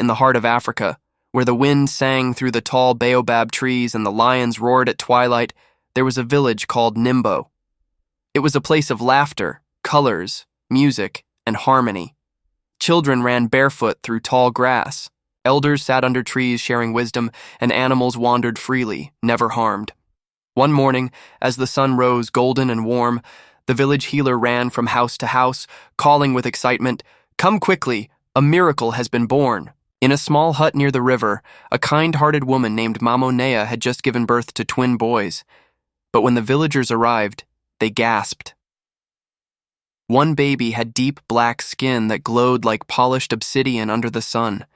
in the heart of Africa, where the wind sang through the tall baobab trees and the lions roared at twilight, there was a village called Nimbo. It was a place of laughter, colors, music, and harmony. Children ran barefoot through tall grass. Elders sat under trees sharing wisdom, and animals wandered freely, never harmed. One morning, as the sun rose golden and warm, the village healer ran from house to house, calling with excitement, "Come quickly, a miracle has been born." In a small hut near the river, a kind-hearted woman named Mamo Nea had just given birth to twin boys. But when the villagers arrived, they gasped. One baby had deep black skin that glowed like polished obsidian under the sun.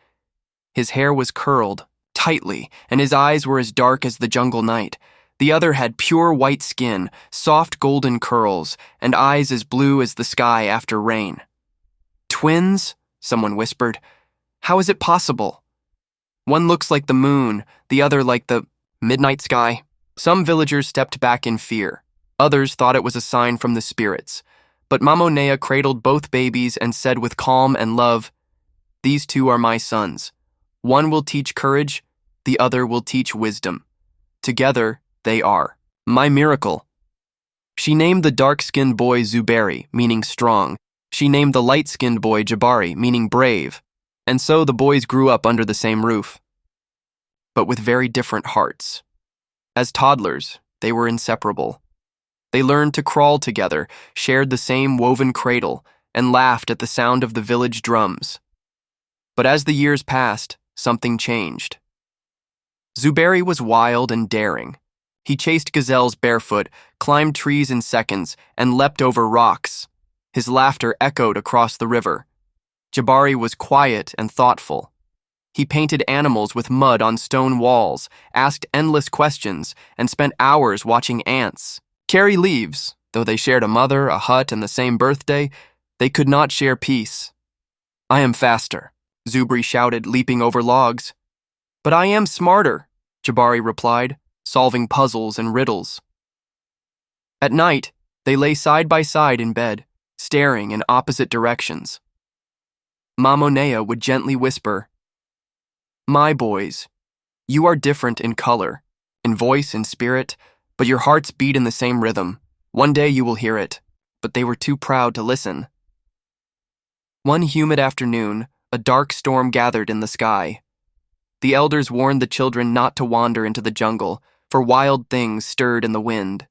His hair was curled, tightly, and his eyes were as dark as the jungle night. The other had pure white skin, soft golden curls, and eyes as blue as the sky after rain. "Twins?" someone whispered. "How is it possible? One looks like the moon, the other like the midnight sky." Some villagers stepped back in fear. Others thought it was a sign from the spirits. But Mamo Nea cradled both babies and said with calm and love, "These two are my sons. One will teach courage, the other will teach wisdom. Together, they are my miracle." She named the dark-skinned boy Zuberi, meaning strong. She named the light-skinned boy Jabari, meaning brave. And so the boys grew up under the same roof, but with very different hearts. As toddlers, they were inseparable. They learned to crawl together, shared the same woven cradle, and laughed at the sound of the village drums. But as the years passed, something changed. Zuberi was wild and daring. He chased gazelles barefoot, climbed trees in seconds, and leapt over rocks. His laughter echoed across the river. Jabari was quiet and thoughtful. He painted animals with mud on stone walls, asked endless questions, and spent hours watching ants carry leaves. Though they shared a mother, a hut, and the same birthday, they could not share peace. "I am faster," Zuberi shouted, leaping over logs. "But I am smarter," Jabari replied, solving puzzles and riddles. At night, they lay side by side in bed, staring in opposite directions. Mamo Nea would gently whisper, "My boys, you are different in color, in voice and spirit, but your hearts beat in the same rhythm. One day you will hear it," but they were too proud to listen. One humid afternoon, a dark storm gathered in the sky. The elders warned the children not to wander into the jungle, for wild things stirred in the wind.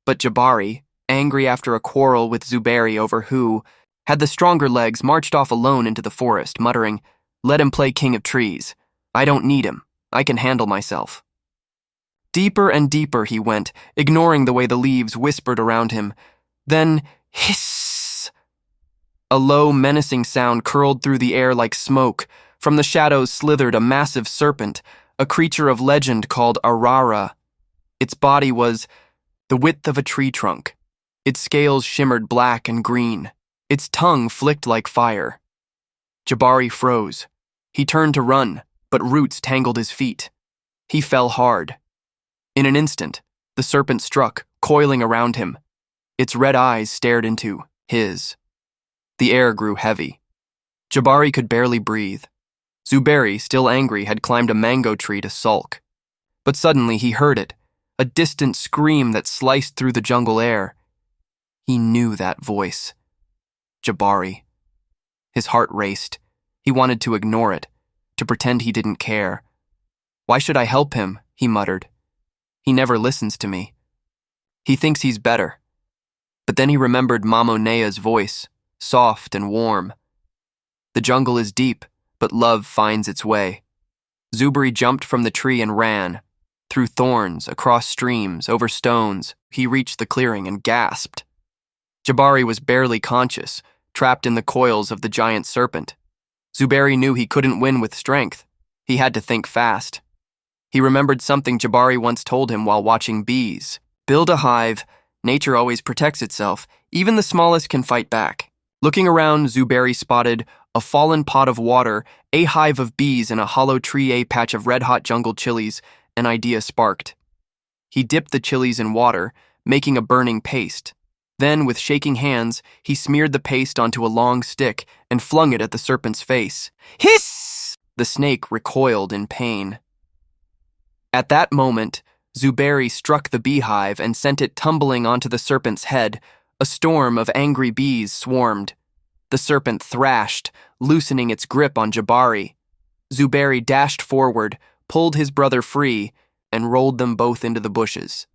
But Jabari, angry after a quarrel with Zuberi over who had the stronger legs, marched off alone into the forest, muttering, "Let him play king of trees. I don't need him. I can handle myself." Deeper and deeper he went, ignoring the way the leaves whispered around him. Then, hiss! A low, menacing sound curled through the air like smoke. From the shadows slithered a massive serpent, a creature of legend called Arara. Its body was the width of a tree trunk. Its scales shimmered black and green. Its tongue flicked like fire. Jabari froze. He turned to run, but roots tangled his feet. He fell hard. In an instant, the serpent struck, coiling around him. Its red eyes stared into his. The air grew heavy. Jabari could barely breathe. Zuberi, still angry, had climbed a mango tree to sulk. But suddenly he heard it, a distant scream that sliced through the jungle air. He knew that voice. Jabari. His heart raced. He wanted to ignore it, to pretend he didn't care. "Why should I help him?" he muttered. "He never listens to me. He thinks he's better." But then he remembered Mamo Nea's voice, soft and warm. "The jungle is deep, but love finds its way." Zuberi jumped from the tree and ran. Through thorns, across streams, over stones, he reached the clearing and gasped. Jabari was barely conscious, trapped in the coils of the giant serpent. Zuberi knew he couldn't win with strength. He had to think fast. He remembered something Jabari once told him while watching bees. "Build a hive. Nature always protects itself. Even the smallest can fight back." Looking around, Zuberi spotted a fallen pot of water, a hive of bees, and a hollow tree, a patch of red-hot jungle chilies. An idea sparked. He dipped the chilies in water, making a burning paste. Then, with shaking hands, he smeared the paste onto a long stick and flung it at the serpent's face. "Hiss!" The snake recoiled in pain. At that moment, Zuberi struck the beehive and sent it tumbling onto the serpent's head. A storm of angry bees swarmed. The serpent thrashed, loosening its grip on Jabari. Zuberi dashed forward, pulled his brother free, and rolled them both into the bushes.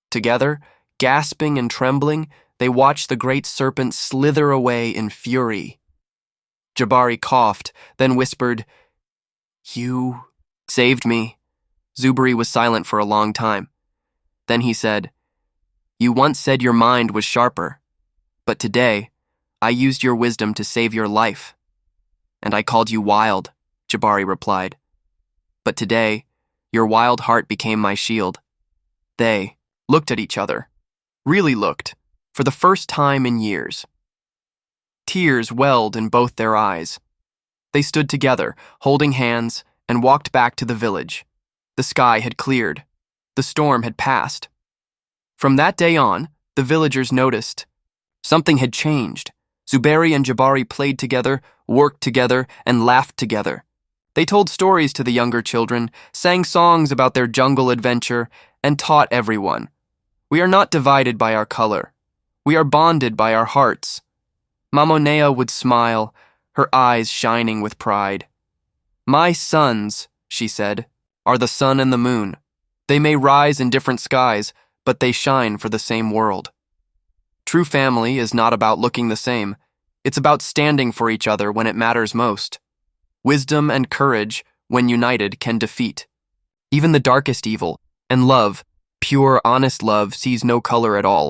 Together, gasping and trembling, they watched the great serpent slither away in fury. Jabari coughed, then whispered, "You saved me." Zuberi was silent for a long time. Then he said, "You once said your mind was sharper, but today, I used your wisdom to save your life." "And I called you wild," Jabari replied. "But today, your wild heart became my shield." They looked at each other, really looked, for the first time in years. Tears welled in both their eyes. They stood together, holding hands, and walked back to the village. The sky had cleared. The storm had passed. From that day on, the villagers noticed. Something had changed. Zuberi and Jabari played together, worked together, and laughed together. They told stories to the younger children, sang songs about their jungle adventure, and taught everyone. We are not divided by our color. We are bonded by our hearts. Mamo Nea would smile, her eyes shining with pride. "My sons," she said, "are the sun and the moon. They may rise in different skies, but they shine for the same world." True family is not about looking the same. It's about standing for each other when it matters most. Wisdom and courage, when united, can defeat even the darkest evil, and love, pure, honest love, sees no color at all.